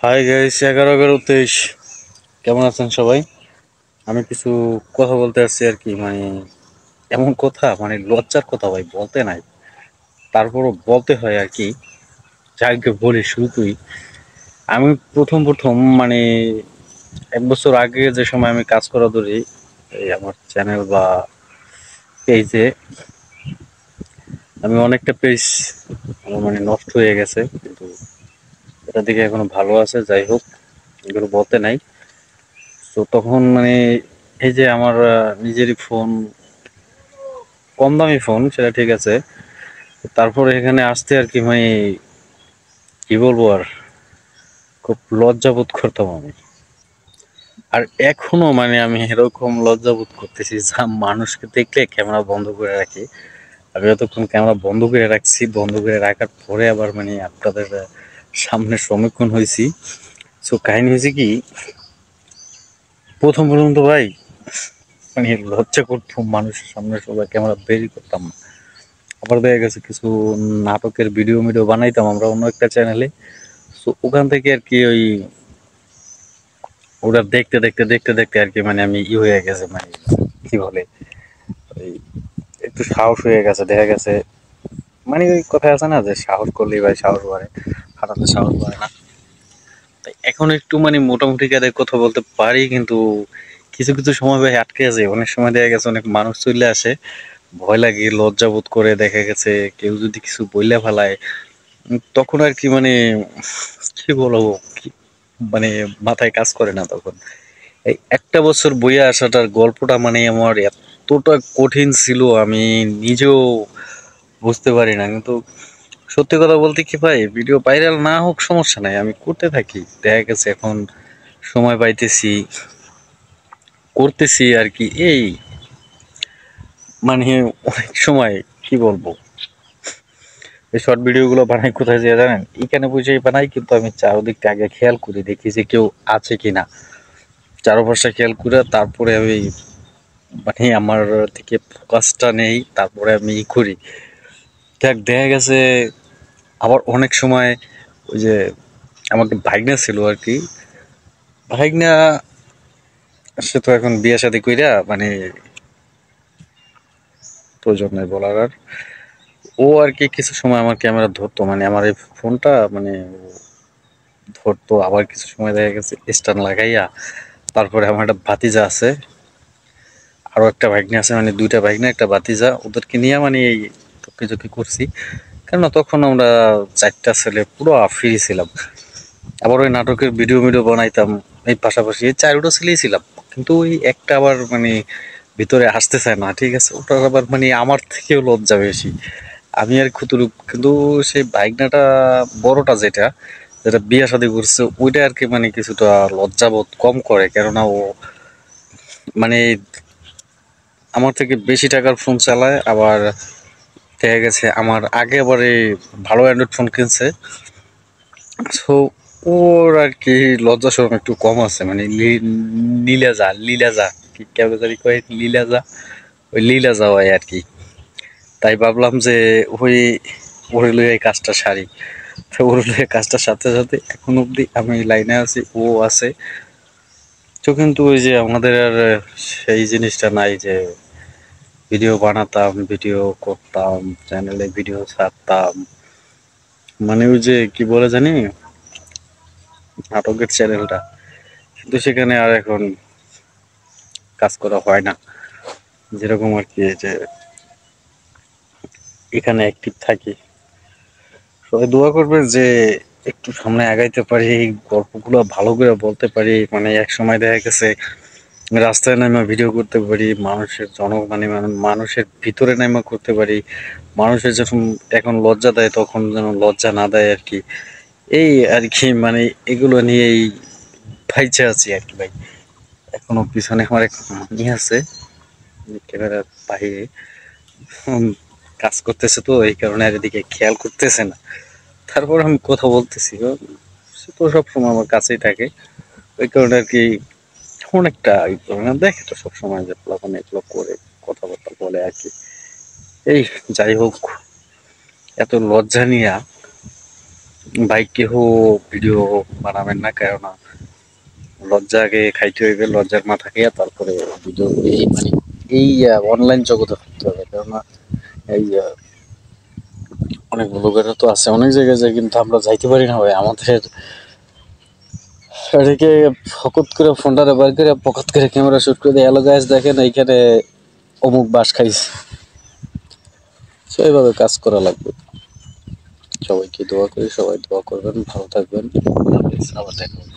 Hi guys, 11/11/23 কেমন আছেন সবাই? আমি কিছু কথা বলতে আসছি আর কি, এমন কথা, লজ্জার কথা ভাই, বলতে নাই, তারপরও বলতে হয় আর কি। যাকে বলি শুরুতেই, আমি প্রথম প্রথম 1 বছর আগে যে সময় আমি কাজ করা ধরি, এই আমার চ্যানেল বা পেজে, আমি অনেকটা পেজ আমার নষ্ট হয়ে গেছে, কিন্তু এটা দিকে এখনো ভালো আছে। যাই হোক, এগুলো বলতে নাই। তো তখন এই যে আমার নিজেরই ফোন, কম দামি ফোন, সেটা ঠিক আছে। তারপরে এখানে আসতে আর কি, কি বলবো আর, খুব লজ্জা বোধ করতাম আমি। আর এখনো আমি এরকম লজ্জা বোধ করতেছি, যা মানুষকে দেখলে ক্যামেরা বন্ধ করে রাখি। আমি যতক্ষণ ক্যামেরা বন্ধ করে রাখছি, বন্ধ করে রাখার পরে আবার আপনাদের সামনে সম্মুখীন হয়েছি। সো কাহিনী হয়েছে কি, প্রথম প্রথম তো ভাই লজ্জা করতাম, মানুষের সামনে সবাই ক্যামেরা বেরই করতাম না। আবার দেখা গেছে কিছু নাটকের ভিডিও মিডিও বানাইতাম আমরা অন্য একটা চ্যানেলে। তো ওখান থেকে আর কি ওটা দেখতে দেখতে দেখতে দেখতে আর কি আমি হয়ে গেছে, কি বলে, ওই একটু সাহস হয়ে গেছে, দেখা গেছে। ওই কথা আছে না যে সাহস করলেই ভাই সাহস বাড়ে, হাঁটাতে সাহস বাড়ে না। তাই এখন একটু মোটামুটি কাদের কথা বলতে পারি, কিন্তু কিছু কিছু সময় ভাই আটকে আছে। অনেক সময় দেখা গেছে অনেক মানুষ চলে আসে, ভয় লাগে, লজ্জা বোধ করে, দেখা গেছে কেউ যদি কিছু বইলা ফেলায়, তখন আর কি কি বলবো, কি মানে মাথায় কাজ করে না তখন। এই 1 বছর বইয়া আসাটার গল্পটা আমার এতটা কঠিন ছিল, আমি নিজেও বুঝতে পারি না। কিন্তু সত্যি কথা বলতে কি ভাই, ভিডিও ভাইরাল না হোক সমস্যা নাই, আমি করতে থাকি। দেখা গেছে এখন সময় পাইতেছি, করতেছি আর কি। এই মানে অনেক সময় কি বলবো, এই শর্ট ভিডিও গুলো বানাই কোথায় যে জানেন, এখানে বুঝেই বানাই, কিন্তু আমি চারদিকটা আগে খেয়াল করি, দেখি যে কেউ আছে কিনা। চারপাশটা খেয়াল করে তারপরে আমি আমার থেকে ফোকাসটা নেই, তারপরে আমি করি। দেখ, দেখা গেছে আবার অনেক সময় ওই যে আমাকে ভাইগনা ছিল আর কি, ভাইগনা, সে তো এখন বিয়ে শাদী কইরা প্রয়োজন নাই বলার আর। ও আর কি কিছু সময় আমার ক্যামেরা ধরতো, আমার এই ফোনটা ধরতো, আবার কিছু সময় দেখা গেছে স্ট্যান্ড লাগাইয়া। তারপরে আমার একটা ভাতিজা আছে, আরো একটা ভাগ্নে আছে, দুইটা ভাগ্নে একটা ভাতিজা, ওদেরকে নিয়ে এই টুকি ঝুঁকি করছি। কেননা তখন আমরা 4টা ছেলে পুরো ফ্রি ছিলাম। আবার ওই নাটকের ভিডিও মিডিও বানাইতাম, এই পাশাপাশি এই 4টা ছেলেই ছিলাম। কিন্তু ওই একটা আবার ভিতরে আসতে চায় না, ঠিক আছে, ওটার আবার আমার থেকেও লজ্জা বেশি। আমি আর খুতুরু, কিন্তু সেই ভাইগনাটা, বড়টা যেটা যেটা বিয়ে শাদী করছে, ওইটা আর কি কিছুটা লজ্জাবোধ কম করে। কেননা ও মানে আমার থেকে বেশি টাকার ফোন চালায়। আবার দেখা গেছে আমার আগে আবার ভালো অ্যান্ড্রয়েড ফোন কিনছে। সো ওর আর কি লজ্জা শরম একটু কম আছে, লীলাজা কি কেমন জানি কয়, লীলাজা, ওই লীলাজা হয় আর কি। তাই ভাবলাম যে ওই ওর লইয়া এই কাজটা সারি। তো ওর লইয়া কাজটার সাথে সাথে এখন অব্দি আমি লাইনে আছি, ও আছে। তো কিন্তু ওই যে আমাদের আর সেই জিনিসটা নাই যে ভিডিও বানাতাম, ভিডিও করতাম, চ্যানেলে ভিডিও ছাড়তাম, ওই যে কি বলে জানি, নাটকের চ্যানেলটা। কিন্তু সেখানে আর এখন কাজ করা হয় না, যেরকম আর কি যে এখানে অ্যাক্টিভ থাকি। সবাই দোয়া করবে যে একটু সামনে আগাইতে পারি, গল্পগুলো ভালো করে বলতে পারি। এক সময় দেখা গেছে রাস্তায় নামা ভিডিও করতে পারি, মানুষের মানুষের ভিতরে নামা করতে পারি। মানুষের যখন এখন লজ্জা দেয়, তখন যেন লজ্জা না দেয় আর কি। এই আর কি এগুলো নিয়েই ভাইচা আছি আর কি ভাই। এখনো পিছনে আমার এক মামি আছে, ক্যামেরার বাইরে উম, কাজ করতেছে, তো এই কারণে আর এদিকে খেয়াল করতেছে না। তারপর আমি কথা বলতেছি, সে তো সবসময় আমার কাছেই থাকে। ওই কারণে আর কি অনেকটা দেখে তো সবসময় যে পোলাপান এগুলো করে, কথাবার্তা বলে আর কি। এই যাই হোক, এত লজ্জা নিয়া বাইক কেহ ভিডিও বানাবেন না, কেননা লজ্জাকে খাইতে হইবে, লজ্জার মাথা খাইয়া তারপরে ভিডিও এই মানে এই অনলাইন জগতে থাকতে হবে। কেননা এই অনেক ব্লগাররা তো আছে অনেক জায়গায় যায়, কিন্তু আমরা যাইতে পারি না ভাই। আমাদের এটাকে ফকত করে ফোনটা বার করে পকেট করে ক্যামেরা শুট করে দিয়ে, হ্যালো গাইস দেখেন এইখানে অমুক বাস খাইছে। তো এইভাবে কাজ করা লাগবে। সবাইকে দোয়া করি, সবাই দোয়া করবেন, ভালো থাকবেন। আল্লাহ হাফেজ, আবার দেখা হবে।